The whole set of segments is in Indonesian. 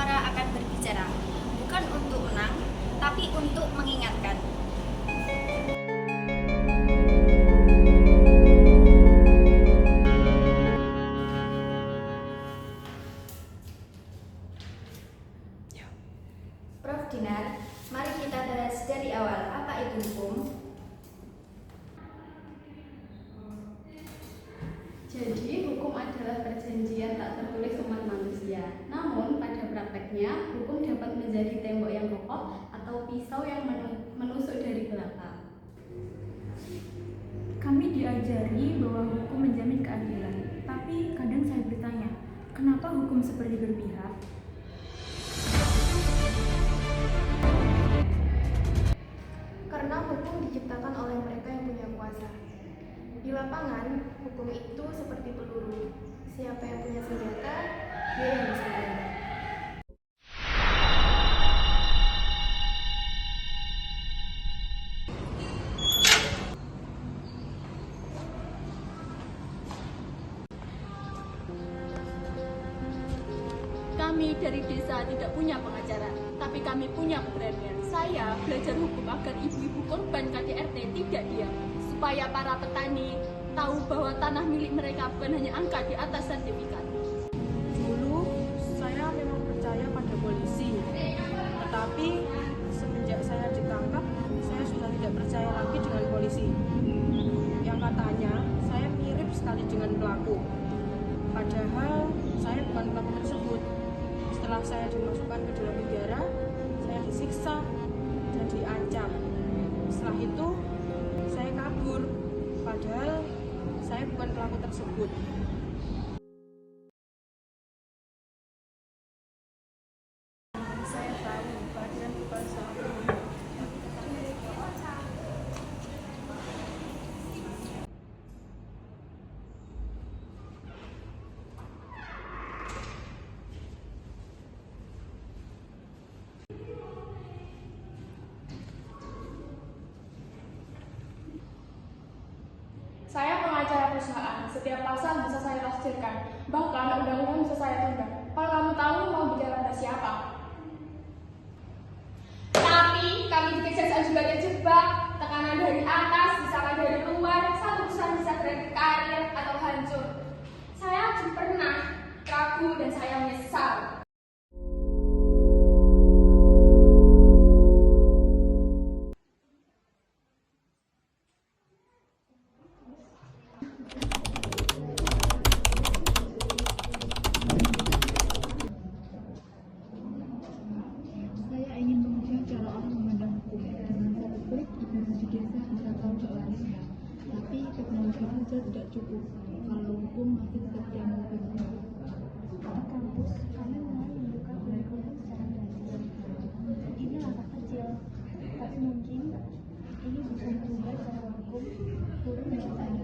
suara akan berbicara, bukan untuk menang, tapi untuk mengingatkan. Prof. Dinar, mari kita bahas dari awal, apa itu hukum? Jadi, hukum adalah perjanjian tak tertulis umat manusia. Namun, pada prakteknya, hukum dapat menjadi tembok yang kokoh atau pisau yang menusuk dari belakang. Kami diajari bahwa hukum menjamin keadilan, tapi kadang saya bertanya, kenapa hukum seperti berpihak? Karena hukum diciptakan oleh mereka yang punya kuasa. Di lapangan, hukum itu seperti peluru. Siapa yang punya senjata, dia yang bisa menembak. Kami dari desa tidak punya pengacara, tapi kami punya keberanian. Saya belajar hukum agar ibu-ibu korban KDRT tidak diam, supaya para petani tahu bahwa tanah milik mereka bukan hanya angka di atas sertifikat. Dulu saya memang percaya pada polisi, tetapi semenjak saya ditangkap, saya sudah tidak percaya lagi dengan polisi. Yang katanya saya mirip sekali dengan pelaku, padahal saya bukan pelaku tersebut. Setelah saya dimasukkan ke dalam penjara, saya disiksa dan diancam. Setelah itu saya kabur, padahal saya bukan pelaku tersebut. Saya tahu keadilan bukan soal pembunuhan. Saya pengacara perusahaan, setiap pasal bisa saya tafsirkan, bahkan undang-undang bisa saya tunda. Kalau kamu tahu mau bicara pada siapa? Tapi kami dikejar saya juga terjebak, tekanan dari atas, desakan dari luar, satu perusahaan bisa berhenti karir atau hancur. Saya pernah ragu dan saya menyesal. Saya ingin mengubah cara orang memandang hukum. Dengan satu klik, ibu-ibu di desa bisa tahu soalnya. Tapi teknologi saja tidak cukup kalau hukum masih tetap dianggap benar. Di kampus, kami mulai membuka kurikulum secara gratis. Ini langkah kecil, tapi mungkin ini bisa merubah cara hukum turun dari sana.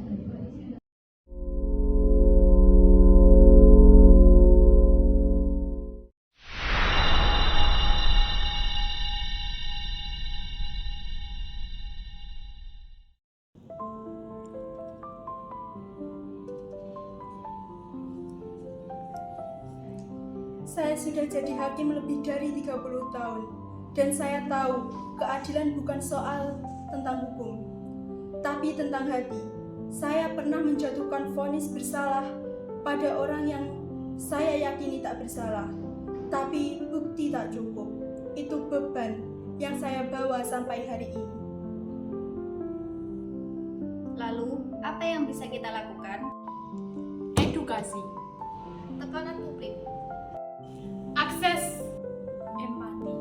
Saya sudah jadi hakim lebih dari 30 tahun, dan saya tahu keadilan bukan soal tentang hukum, tapi tentang hati. Saya pernah menjatuhkan vonis bersalah pada orang yang saya yakini tak bersalah, tapi bukti tak cukup. Itu beban yang saya bawa sampai hari ini. Lalu, apa yang bisa kita lakukan? Edukasi, Tekanan publik, Akses, Empati.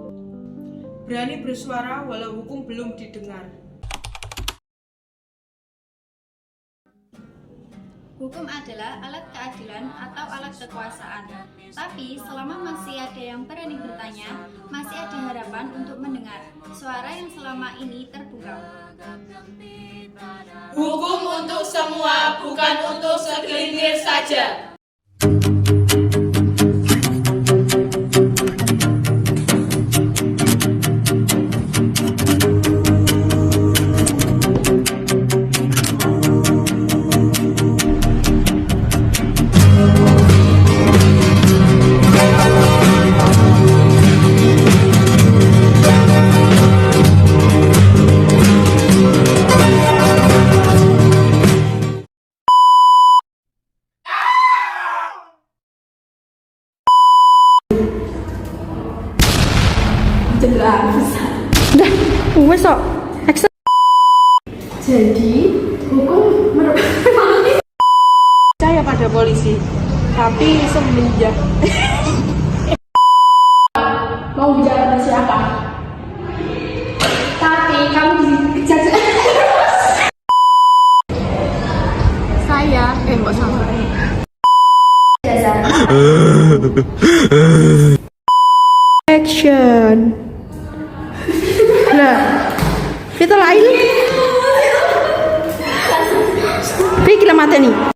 Berani bersuara walau hukum belum didengar. Hukum adalah alat keadilan atau alat kekuasaan. Tapi selama masih ada yang berani bertanya, masih ada harapan untuk mendengar suara yang selama ini terbungkam. hukum untuk semua, bukan untuk segelintir saja. jelas. Dah, wes kok. Jadi, hukum merupakan Percaya pada polisi, tapi semenjak Mau bicara dengan siapa? Tapi kamu dikejar. Saya, kok sama. Action. Lah, kita lain. Pikir mata nih.